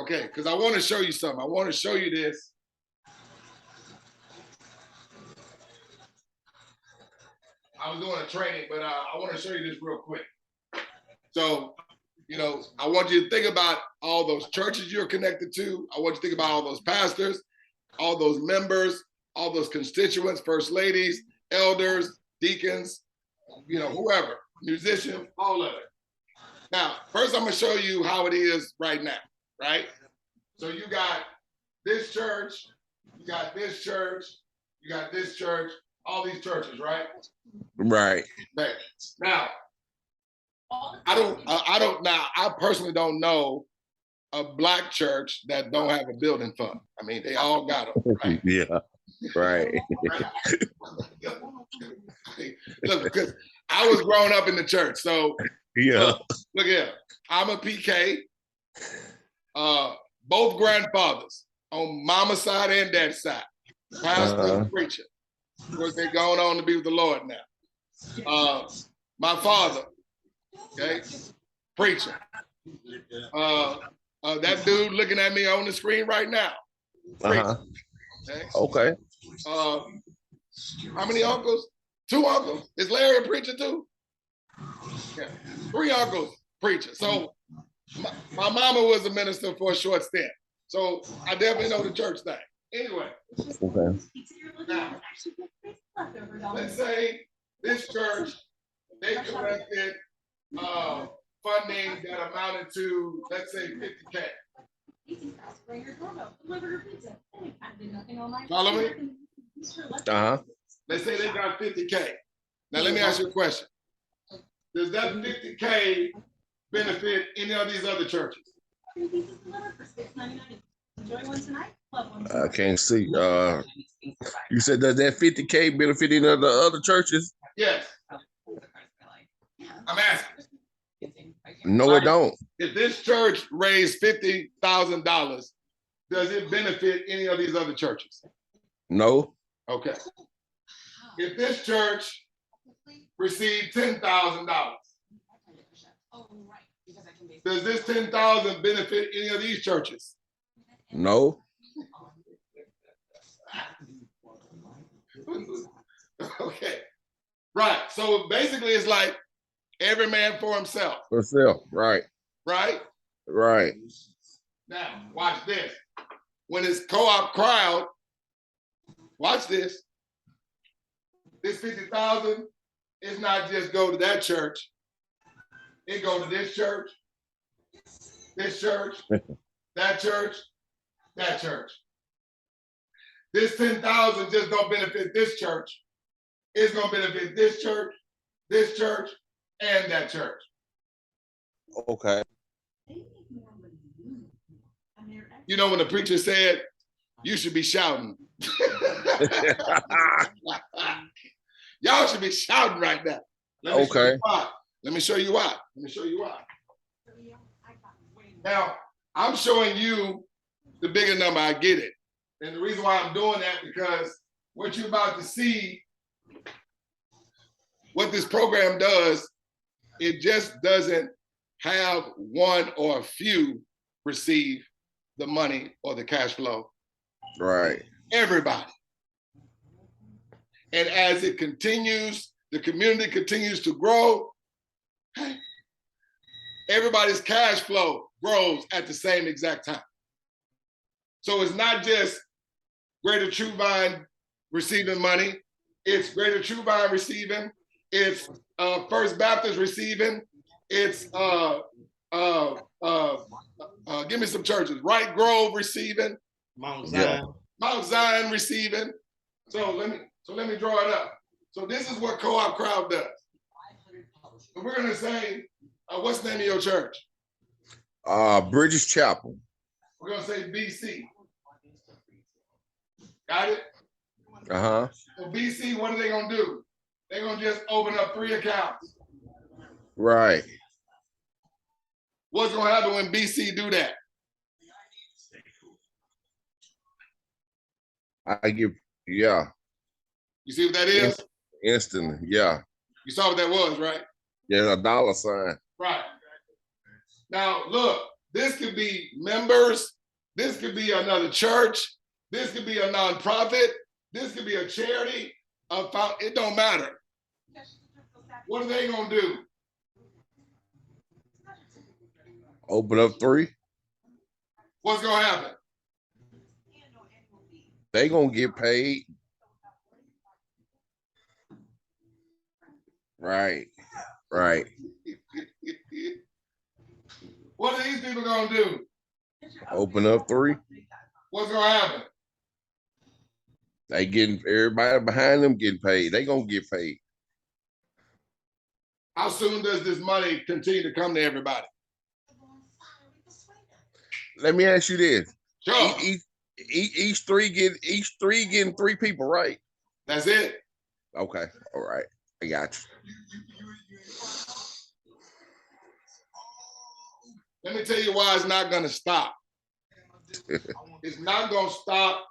Okay, because I want to show you something. I want to show you this. I was doing a training, but I want to show you this real quick. So, you know, I want you to think about all those churches you're connected to. I want you to think about all those pastors, all those members, all those constituents, first ladies, elders, deacons, you know, whoever, musicians, all of it. Now, first I'm gonna show you how it is right now, right? So you got this church, you got this church, you got this church, all these churches, right? Right. Okay. Now, I personally don't know a black church that don't have a building fund. I mean, they all got them, right? Yeah, right. Look, because I was growing up in the church, so Yeah. look here. I'm a PK. Both grandfathers on mama's side and dad's side, pastor and preacher. Of course, they're going on to be with the Lord now. My father, okay, preacher. That dude looking at me on the screen right now. Preacher. Okay. How many uncles? 2 uncles. Is Larry a preacher too? Yeah. 3 uncles, preacher. So my mama was a minister for a short stint. So I definitely know the church thing. Anyway. Okay. Now, let's say this church, they collected funding that amounted to, let's say, 50K. Follow me? Let's say they got 50K. Now let me ask you a question. Does that 50K benefit any of these other churches? I can't see. You said does that 50K benefit any of the other churches? Yes. I'm asking. No, it don't. If this church raised $50,000, does it benefit any of these other churches? No. Okay. If this church received $10,000, does this $10,000 benefit any of these churches? No. Okay. Right. So basically it's like every man for himself. For himself, right. Right? Right. Now, watch this. When it's co-op crowd, watch this. This 50,000 is not just go to that church. It go to this church, that church, that church. This 10,000 just don't benefit this church. It's gonna benefit this church, and that church. Okay. You know when the preacher said, you should be shouting. Y'all should be shouting right now. Let me show you why. Now, I'm showing you the bigger number, I get it. And the reason why I'm doing that, because what you're about to see, what this program does, it just doesn't have one or a few receive the money or the cash flow. Right. Everybody. And as it continues, the community continues to grow, everybody's cash flow grows at the same exact time. So it's not just Greater True Vine receiving money, it's Greater True Vine receiving, it's First Baptist receiving, it's give me some churches, Right Grove receiving, Mount Zion receiving. So let me draw it up. So this is what Co-op Crowd does. So we're gonna say, what's the name of your church? Bridges Chapel. We're gonna say BC. Got it? Uh-huh. So BC, what are they gonna do? They're gonna just open up 3 accounts. Right. What's gonna happen when BC do that? Yeah. You see what that is? Instantly, yeah. You saw what that was, right? There's a dollar sign. Right. Now look, This could be members. This could be another church. This could be a nonprofit. This could be a charity. It don't matter. What are they gonna do? Open up 3. What's gonna happen? They gonna get paid. Right. Right. What are these people gonna do? Open up 3. What's gonna happen? They getting everybody behind them getting paid. They gonna get paid. How soon does this money continue to come to everybody? Let me ask you this. Sure. Each three getting 3 people, right? That's it. Okay. All right. I got you. Let me tell you why it's not gonna stop. It's not gonna stop,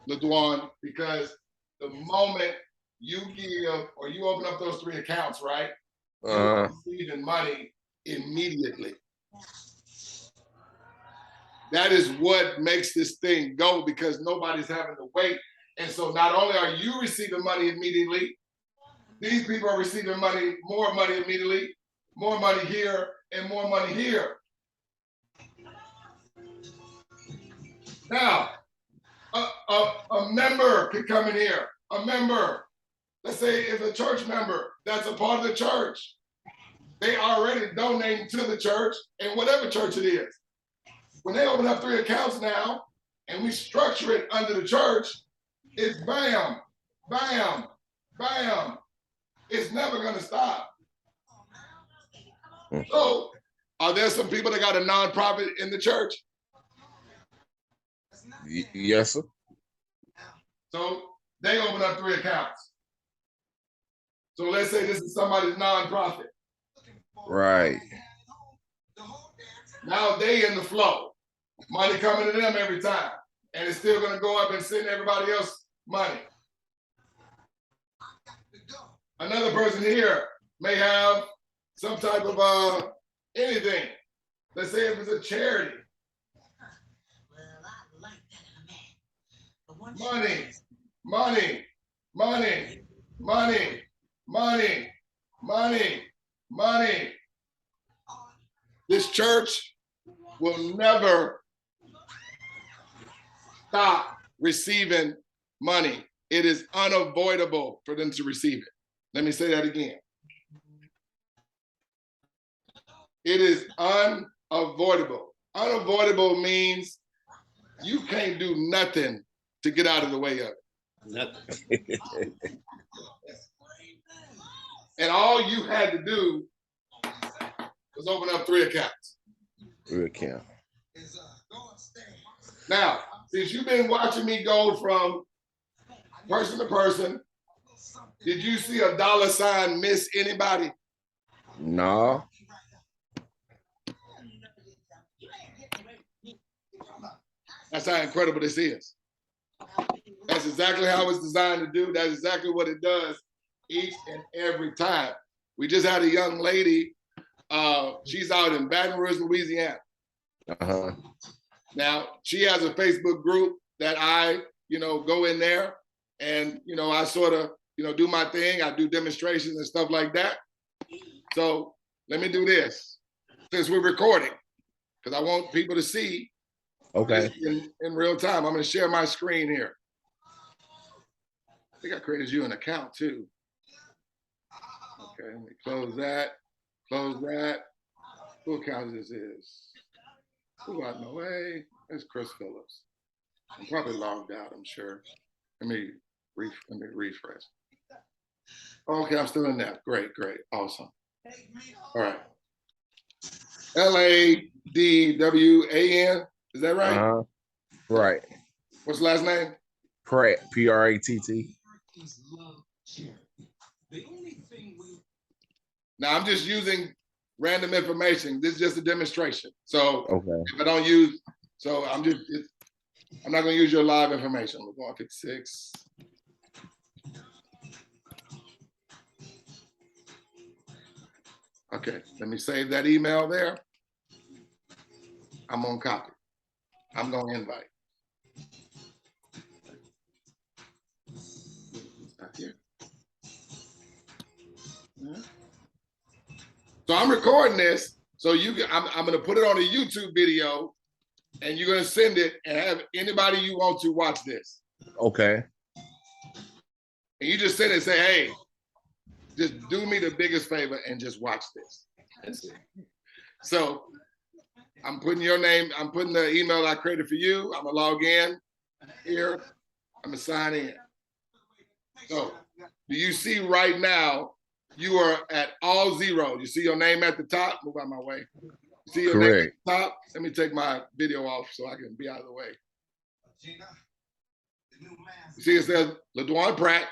LaDwan, because the moment you give or you open up those 3 accounts, right? You're receiving money immediately. That is what makes this thing go, because nobody's having to wait. And so not only are you receiving money immediately, these people are receiving more money immediately, more money here and more money here. Now, a member could come in here. A member, let's say it's a church member that's a part of the church. They already donating to the church, and whatever church it is. When they open up 3 accounts now, and we structure it under the church, it's bam, bam, bam. It's never gonna stop. So, are there some people that got a nonprofit in the church? Yes, sir. So they open up 3 accounts. So let's say this is somebody's nonprofit. Right. Now they in the flow. Money coming to them every time. And it's still gonna go up and send everybody else money. Another person here may have some type of anything. Let's say if it's a charity. Money, money, money, money, money, money, money. This church will never stop receiving money. It is unavoidable for them to receive it. Let me say that again. It is unavoidable. Unavoidable means you can't do nothing to get out of the way of it. Nothing. And all you had to do was open up 3 accounts. 3 accounts. Now, since you've been watching me go from person to person, did you see a $ miss anybody? No. That's how incredible this is. That's exactly how it's designed to do. That's exactly what it does each and every time. We just had a young lady, she's out in Baton Rouge, Louisiana. Now, she has a Facebook group that I, go in there and, I sort of, do my thing. I do demonstrations and stuff like that. So let me do this since we're recording, because I want people to see in real time. I'm going to share my screen here. I think I created you an account too. Okay, let me close that. Close that. Who account this is? Who out my way? That's Chris Phillips. I'm probably logged out, I'm sure. Let me refresh. Okay, I'm still in that. Great, awesome. All right. LaDwan, is that right? Right. What's the last name? Pratt, Pratt. Now I'm just using random information. This is just a demonstration. So if I don't use, I'm not gonna use your live information. We're going 56. Okay, let me save that email there. I'm gonna copy. I'm gonna invite. Not here. So I'm recording this. So I'm gonna put it on a YouTube video, and you're gonna send it and have anybody you want to watch this. Okay. And you just send it and say, hey, just do me the biggest favor and just watch this. That's it. So I'm putting your name, I'm putting the email I created for you. I'm gonna log in here. I'm gonna sign in. So do you see right now, you are at all zero. You see your name at the top? Move out of my way. You see your name at the top? Let me take my video off so I can be out of the way. You see it says LaDwan Pratt.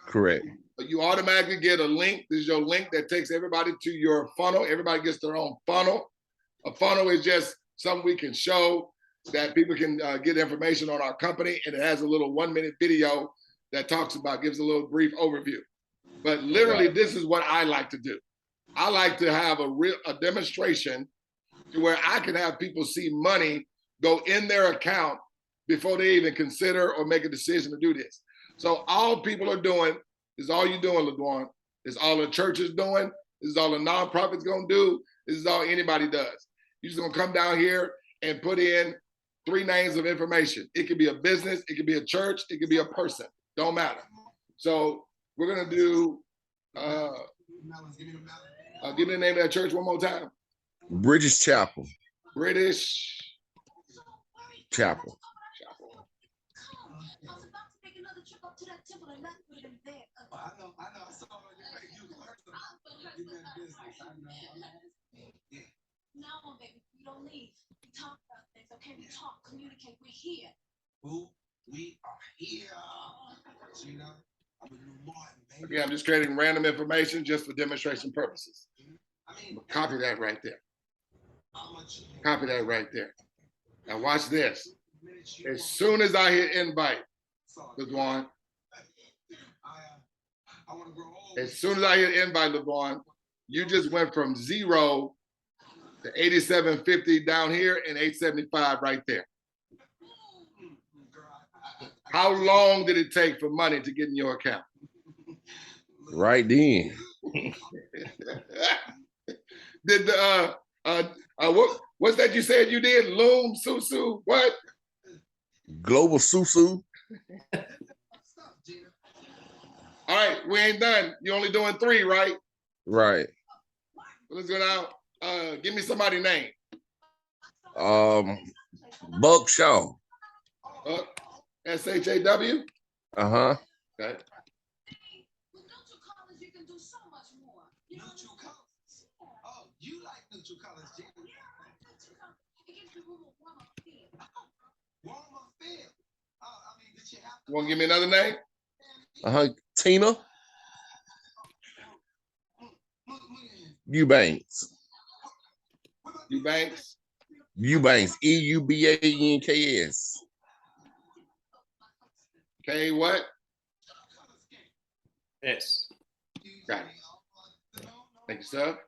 Correct. You automatically get a link. This is your link that takes everybody to your funnel. Everybody gets their own funnel. A funnel is just something we can show that people can get information on our company, and it has a little 1-minute video that talks about, gives a little brief overview. But literally, this is what I like to do. I like to have a demonstration to where I can have people see money go in their account before they even consider or make a decision to do this. So all people are doing is all you're doing, LaDwan. Is all the church is doing. This is all the nonprofits gonna do. This is all anybody does. You're just gonna come down here and put in 3 names of information. It could be a business, it could be a church, it could be a person. Don't matter. So we're gonna do, give me the name of that church one more time. British Chapel. British Chapel. No, baby, we don't leave. We talk about things, okay? We talk, communicate. We're here. We are here. Gina, I'm a new Martin, baby. Again, I'm just creating random information just for demonstration purposes. Copy that right there. Copy that right there. Now watch this. As soon as I hit invite, LaDwan, as soon as I hit invite, LaDwan, you just went from 0 to 8750 down here and 875 right there. How long did it take for money to get in your account? Right then. Did the what's that you said you did? Loom, Susu, what? Global Susu. All right, we ain't done. You're only doing 3, right? Right. Let's go now. Give me somebody's name. Buck Shaw. S-H-A-W? Uh-huh. Okay. You like neutral colors, Jim. It gives the room a warmer feel. Warmer feel. I mean, did you have to... You want to give me another name? Uh-huh. Tina Eubanks. Eubanks? Eubanks. E-U-B-A-N-K-S. K what? Yes. Got it. Thank you, sir.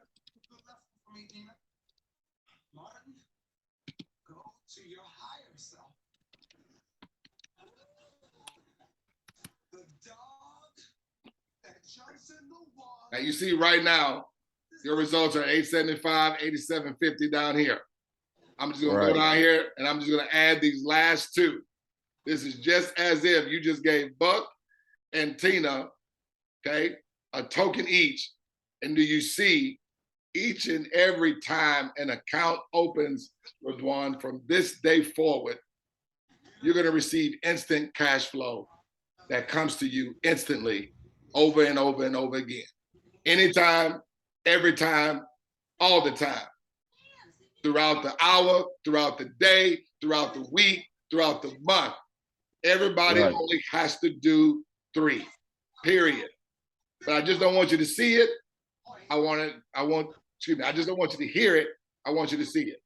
Now you see right now, your results are 875, 8750 down here. I'm just gonna go down here and I'm just gonna add these last 2. This is just as if you just gave Buck and Tina, okay, a token each. And do you see each and every time an account opens, LaDwan, from this day forward, you're gonna receive instant cash flow that comes to you instantly over and over and over again. Anytime, every time, all the time. Throughout the hour, throughout the day, throughout the week, throughout the month. Everybody only has to do 3, period. But I just don't want you to see it. I just don't want you to hear it. I want you to see it.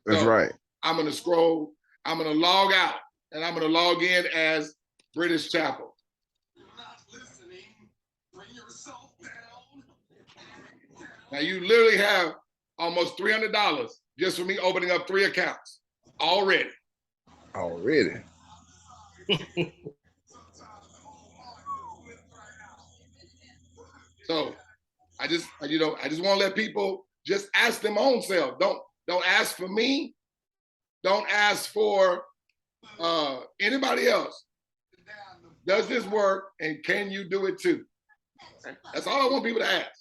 That's right. I'm gonna scroll, I'm gonna log out, and I'm gonna log in as British Chapel. Now you literally have almost $300 just for me opening up 3 accounts already. Already. So I just want to let people just ask them own self. Don't ask for me. Don't ask for anybody else. Does this work, and can you do it too? That's all I want people to ask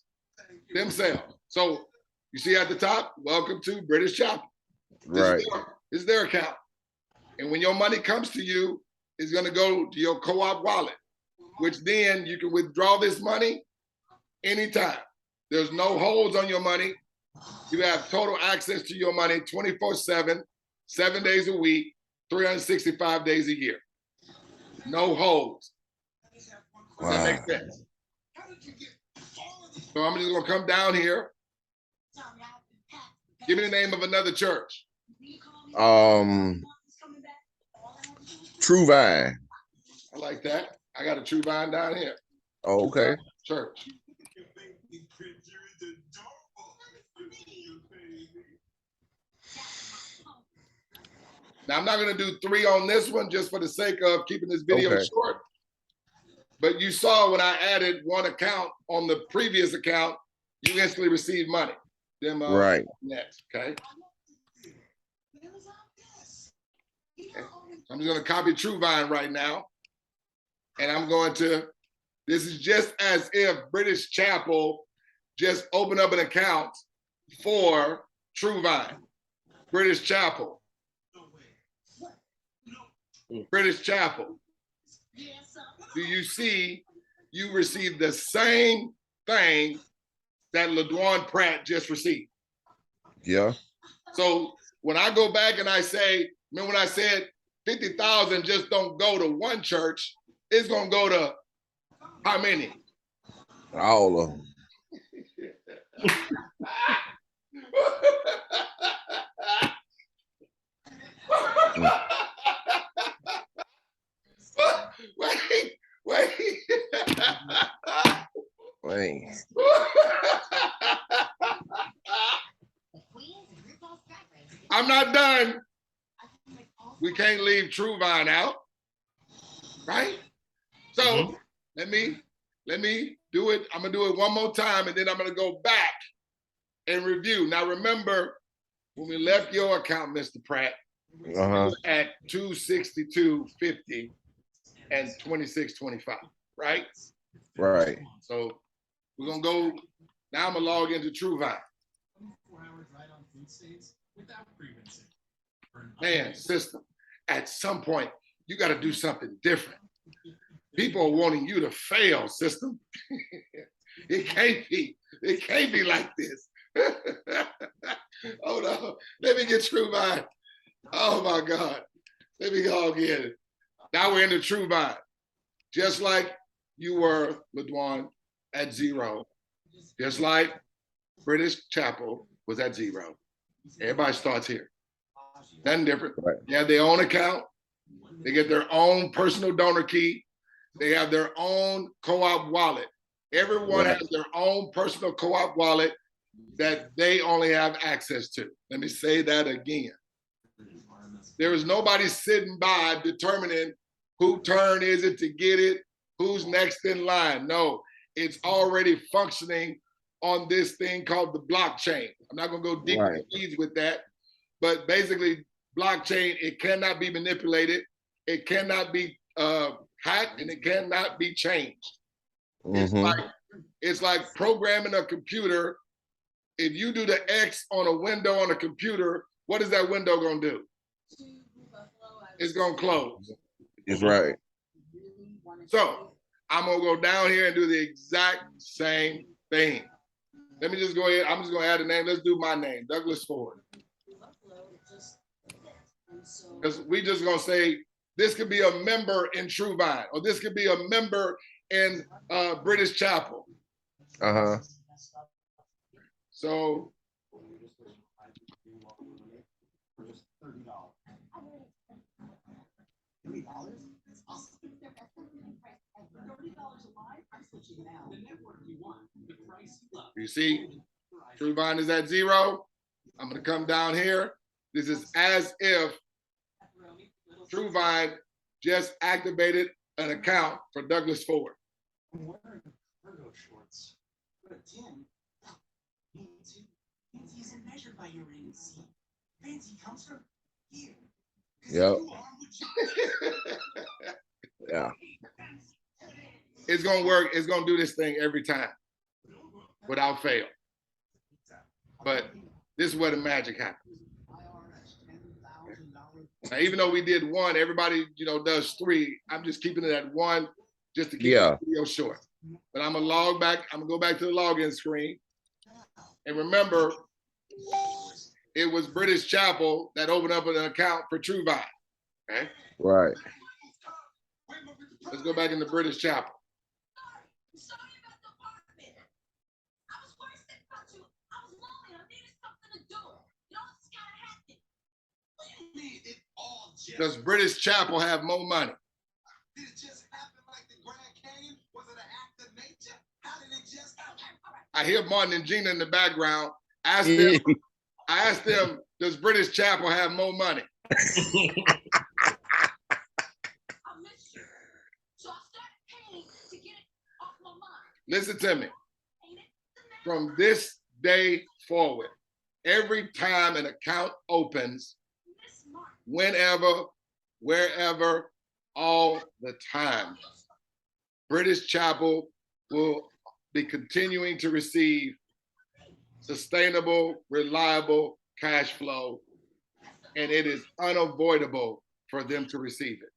themselves. So you see at the top, welcome to British Chapel. Right. This is their account. And when your money comes to you, it's going to go to your co-op wallet, which then you can withdraw this money anytime. There's no holds on your money. You have total access to your money 24/7, 7 days a week, 365 days a year. No holds. Does that make sense? So I'm just going to come down here. Give me the name of another church. True Vine. I like that. I got a True Vine down here. Oh, okay. Church. Now, I'm not going to do 3 on this one just for the sake of keeping this video short. But you saw when I added 1 account on the previous account, you instantly received money. Them, right. Next, okay? I'm just going to copy True Vine right now. And I'm going to, this is just as if British Chapel just opened up an account for True Vine. British Chapel. British Chapel. Do you see you received the same thing that LaDwan Pratt just received? Yeah. So when I go back and I say, remember when I said 50,000 just don't go to one church, it's going to go to how many? All of them. Wait. I'm not done. We can't leave True Vine out, right? So let me do it. I'm gonna do it one more time, and then I'm gonna go back and review. Now remember, when we left your account, Mr. Pratt, at 262.50 and 26.25, right? Right. So we're gonna go. Now I'm gonna log into True Vine. Man, system. At some point, you got to do something different. People are wanting you to fail, system. It can't be. It can't be like this. Hold on. Let me get True Vine. Oh my God. Let me go again. Now we're in the True Vine. Just like you were, LaDwan, at 0. Just like British Chapel was at 0. Everybody starts here. Nothing different. Right. They have their own account. They get their own personal donor key. They have their own co-op wallet. Everyone has their own personal co-op wallet that they only have access to. Let me say that again. There is nobody sitting by determining whose turn is it to get it, who's next in line. No, it's already functioning on this thing called the blockchain. I'm not going to go deep in the weeds with that, but basically blockchain, it cannot be manipulated. It cannot be hacked, and it cannot be changed. It's like programming a computer. If you do the X on a window on a computer, what is that window going to do? It's going to close. It's right. So I'm going to go down here and do the exact same thing. Let me just go ahead. I'm just going to add a name. Let's do my name, Douglas Ford. Because we just going to say, this could be a member in True Vine, or this could be a member in British Chapel. So you see, True Vine is at 0. I'm I'm gonna come down here. This is as if TrueVine just activated an account for Douglas Ford. I'm wearing cargo shorts. But a 10. Fancy isn't measured by your ANC. Fancy comes from here. Yep. Yeah. It's gonna work. It's gonna do this thing every time without fail. But this is where the magic happens. Now, even though we did one, everybody, does three. I'm just keeping it at one just to keep the video short. But I'm gonna log back. I'm gonna go back to the login screen. And remember, it was British Chapel that opened up an account for TrueVine. Okay? Right. Let's go back into British Chapel. Sorry about the apartment. I was worried about you. I was lonely. I needed something to do. This kind of happened. What do you mean it all just? Does British Chapel have more money? Did it just happen like the Grand Canyon? Was it an act of nature? How did it just happen? I hear Martin and Gina in the background. I asked them, does British Chapel have more money? I miss you. So I started painting to get it off my mind. Listen to me. Ain't it? From this day forward, every time an account opens, Miss Martin. whenever, wherever, all the time, British Chapel will be continuing to receive sustainable, reliable cash flow, and it is unavoidable for them to receive it.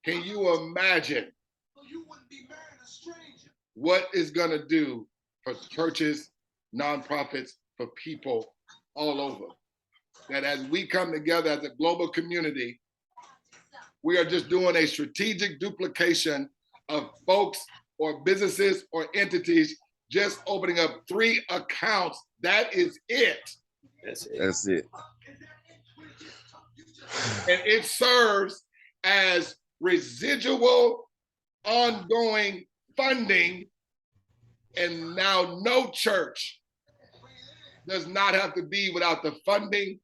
Can you imagine You wouldn't be marrying a stranger. what it's gonna do for churches, nonprofits, for people all over? That as we come together as a global community, we are just doing a strategic duplication of folks or businesses or entities just opening up 3 accounts. That is it. That's it. That's it. And it serves as residual, ongoing funding. And now no church does not have to be without the funding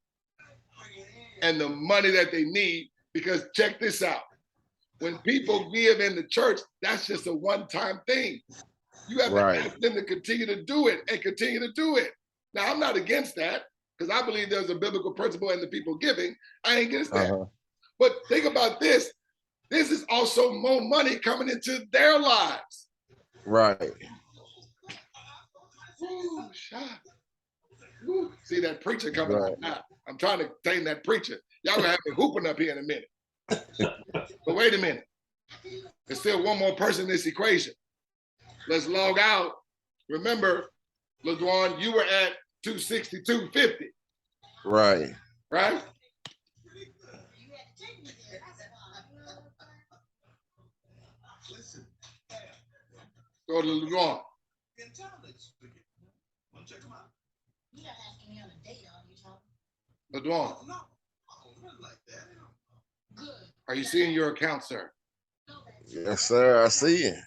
and the money that they need, because check this out. When people give in the church, that's just a one-time thing. You have to ask them to continue to do it and continue to do it. Now, I'm not against that, because I believe there's a biblical principle in the people giving. I ain't against that. But think about this. This is also more money coming into their lives. Right. Ooh, shot. Ooh, see that preacher coming out now. I'm trying to tame that preacher. Y'all gonna have me hooping up here in a minute. But wait a minute. There's still one more person in this equation. Let's log out. Remember, LaDwan, you were at 262.50. Right. Right? Go to LaDwan. LaDwan, are you seeing your account, sir? Yes, sir. I see it.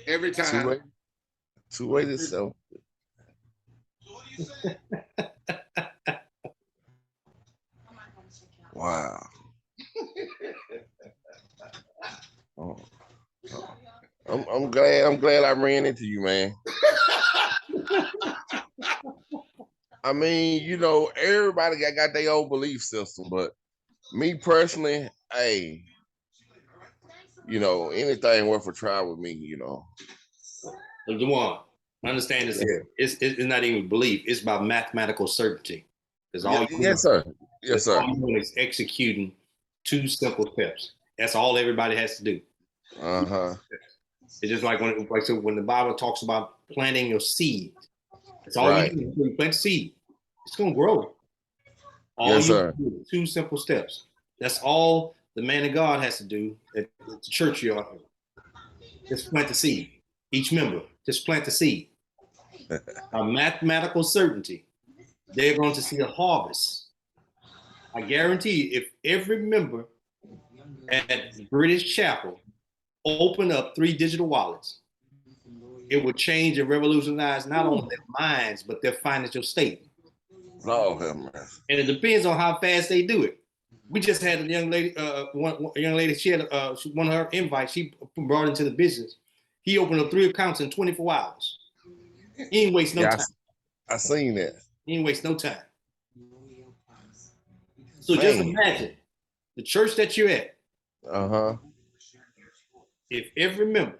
Every time. Two-way so. Wow. Oh. I'm glad I ran into you, man. I mean, everybody got their own belief system, but me personally, hey, anything worth a try with me, LaDwan, understand this. Yeah. It's not even belief. It's about mathematical certainty. Because Yes, sir. Yes, sir. All you're doing is executing 2 simple steps. That's all everybody has to do. It's just like when the Bible talks about planting your seed. It's all you do. You plant seed. It's gonna grow. All you do is 2 simple steps. That's all the man of God has to do at the church you are. Just plant the seed. Each member, just plant the seed. A mathematical certainty. They're going to see a harvest. I guarantee you, if every member at British Chapel open up 3 digital wallets, it will change and revolutionize not only their minds, but their financial state. Lord have mercy. And it depends on how fast they do it. We just had a young lady, one young lady, she had one of her invites, she brought into the business. He opened up 3 accounts in 24 hours. He ain't waste no time. I seen that. He ain't waste no time. So just imagine the church that you're at. Uh-huh. If every member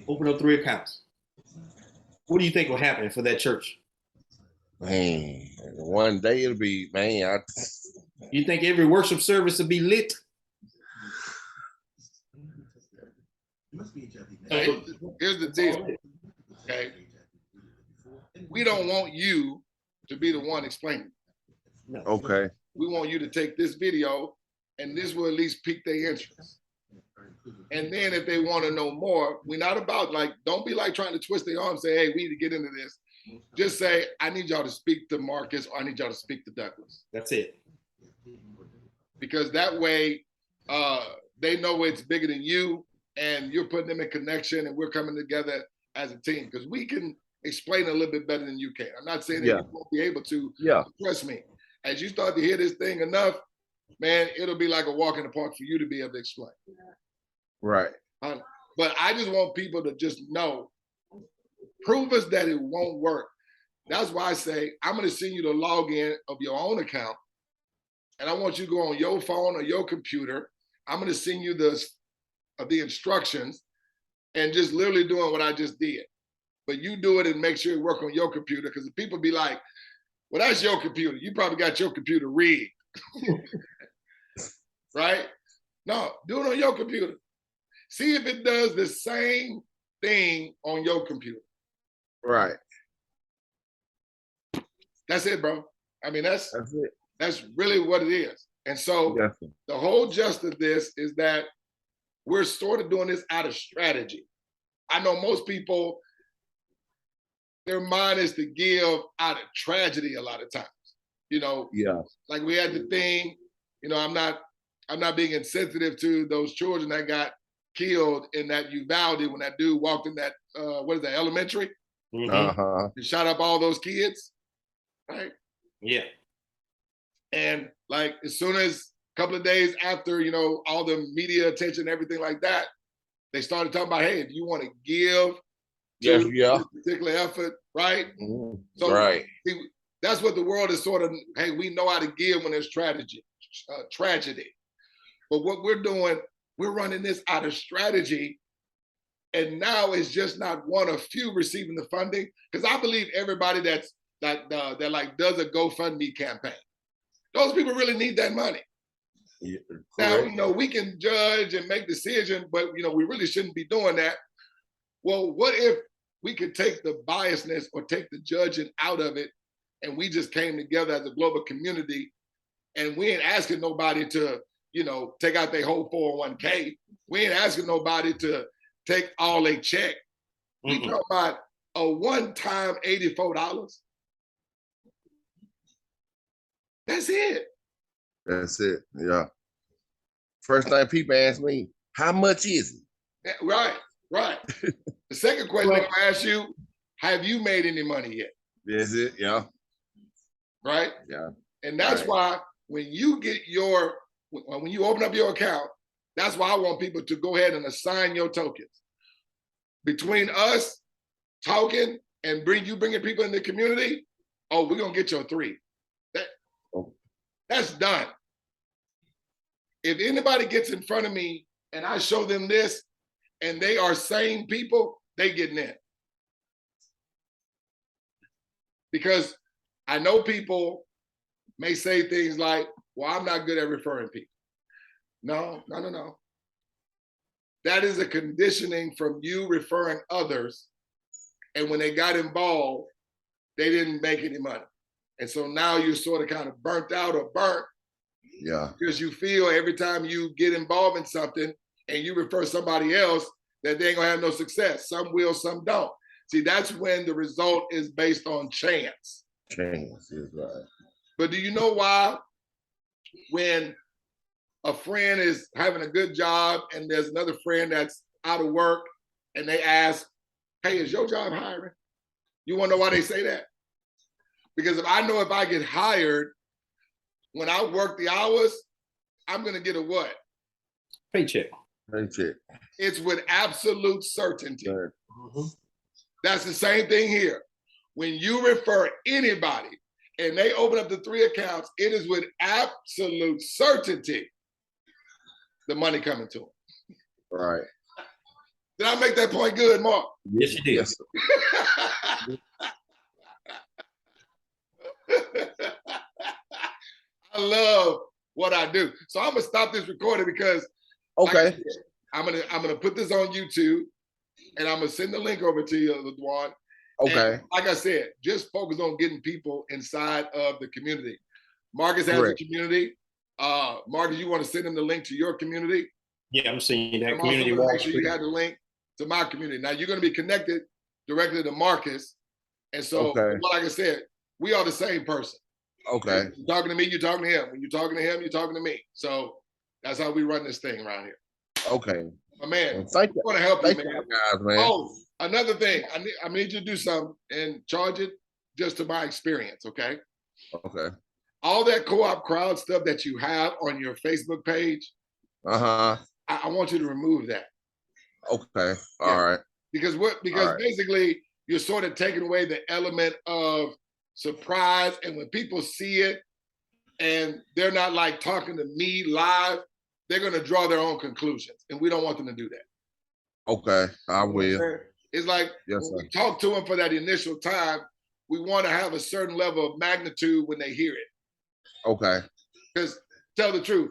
open up 3 accounts, what do you think will happen for that church? Man, one day it'll be, man. You think every worship service will be lit? So here's the deal. Okay. We don't want you to be the one explaining. No. Okay. We want you to take this video, and this will at least pique their interest. And then if they want to know more, we're not about don't be like trying to twist their arm and say, hey, we need to get into this. Just say, I need y'all to speak to Marcus, or I need y'all to speak to Douglas. That's it. Because that way they know it's bigger than you, and you're putting them in connection, and we're coming together as a team. Because we can explain a little bit better than you can. I'm not saying that you won't be able to. Trust me. As you start to hear this thing enough, man, it'll be like a walk in the park for you to be able to explain. Right. But I just want people to just know, prove us that it won't work. That's why I say, I'm going to send you the login of your own account. And I want you to go on your phone or your computer. I'm going to send you the instructions and just literally doing what I just did. But you do it and make sure it work on your computer, because the people be like, well, that's your computer. You probably got your computer rigged. Right? No, do it on your computer. See if it does the same thing on your computer. Right. That's it, bro. I mean, that's it. That's really what it is. And so the whole gist of this is that we're sort of doing this out of strategy. I know most people, their mind is to give out of tragedy a lot of times. Like we had the thing, I'm not being insensitive to those children that got killed in that Uvalde when that dude walked in that elementary? Uh-huh. And shot up all those kids, right? Yeah. And as soon as a couple of days after, all the media attention, everything like that, they started talking about, hey, if you want to give to this particular effort, right? Mm-hmm. So see, that's what the world is sort of, hey, we know how to give when there's tragedy. But what we're doing, we're running this out of strategy. And now it's just not one of few receiving the funding. Because I believe everybody that does a GoFundMe campaign, those people really need that money. Yeah, now, we can judge and make decisions, but we really shouldn't be doing that. Well, what if we could take the biasness or take the judging out of it, and we just came together as a global community, and we ain't asking nobody to, take out their whole 401k. We ain't asking nobody to take all they check. We talk about a one-time $84. That's it. That's it. Yeah. First thing people ask me, how much is it? Right. The second question they're gonna ask you, have you made any money yet? That's it. Yeah. Right? Yeah. And that's why when you open up your account, that's why I want people to go ahead and assign your tokens. Between us talking and bringing people in the community, we're gonna get your 3. That's done. If anybody gets in front of me and I show them this and they are sane people, they getting in. Because I know people may say things like, well, I'm not good at referring people. No. That is a conditioning from you referring others. And when they got involved, they didn't make any money. And so now you're sort of kind of burnt out or burnt. Yeah. Because you feel every time you get involved in something and you refer somebody else that they ain't gonna have no success. Some will, some don't. See, that's when the result is based on chance. Chance is right. But do you know why when a friend is having a good job and there's another friend that's out of work and they ask, hey, is your job hiring? You wanna know why they say that? Because if I know if I get hired, when I work the hours, I'm going to get a what? Paycheck. Paycheck. It's with absolute certainty. Right. Mm-hmm. That's the same thing here. When you refer anybody and they open up the 3 accounts, it is with absolute certainty the money coming to them. Right. Did I make that point good, Mark? Yes, you did. Yes, sir. I love what I do. So I'm gonna stop this recording because Okay. like I said, I'm gonna put this on YouTube and I'm gonna send the link over to you, LaDwan. Okay. And like I said, just focus on getting people inside of the community. Marcus has Correct. a community. Marcus, you want to send them the link to your community? Yeah, I'm seeing that I'm community also gonna wall. make sure you have the link to my community. Now you're going to be connected directly to Marcus, and so Okay. like I said, we are the same person. Okay. You're talking to me, you're talking to him. When you're talking to him, you're talking to me. So that's how we run this thing around here. Okay. My man, Well, thank you. I want to help you, Thank man. you guys, man. Oh, another thing, I need you to do something and charge it just to my experience, okay? Okay. All that co-op crowd stuff that you have on your Facebook page, Uh-huh. I want you to remove that. Okay. Yeah. All right. Because All right. basically you're sort of taking away the element of surprise, and when people see it and they're not like talking to me live, they're going to draw their own conclusions, and we don't want them to do that. Okay. I will. It's like Yes, when sir. we talk to them for that initial time, we want to have a certain level of magnitude when they hear it. Okay. Because tell the truth,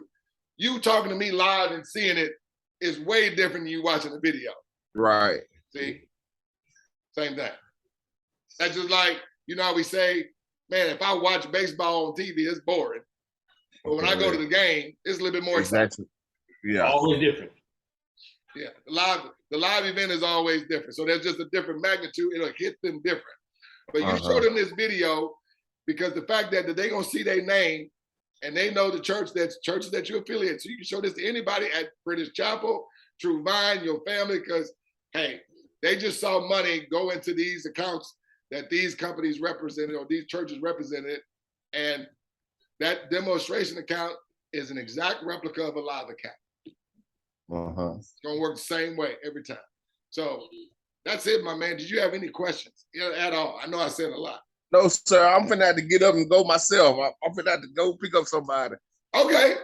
you talking to me live and seeing it is way different than you watching the video. Right. See? Same thing. That's just like, you know how we say, man, if I watch baseball on TV, it's boring. But when I go to the game, it's a little bit more exciting. Exactly. Yeah. Always different. Yeah. The live event is always different. So there's just a different magnitude. It'll hit them different. But you show them this video because the fact that they're gonna see their name and they know the churches that you affiliate. So you can show this to anybody at British Chapel, True Vine, your family, because hey, they just saw money go into these accounts that these companies represented or these churches represented, and that demonstration account is an exact replica of a live account. It's gonna work the same way every time. So that's it, my man. Did you have any questions at all? I know I said a lot. No, sir. I'm finna have to get up and go myself. I'm finna have to go pick up somebody. Okay,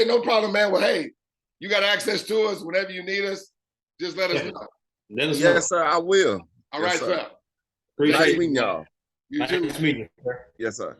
no problem, man. Well, hey, you got access to us whenever you need us. Just let us know. Let us know. Yes, sir. I will. All Yes, right, sir. sir. Appreciate Nice it. meeting y'all. You too. Nice meeting you, sir. Yes, sir.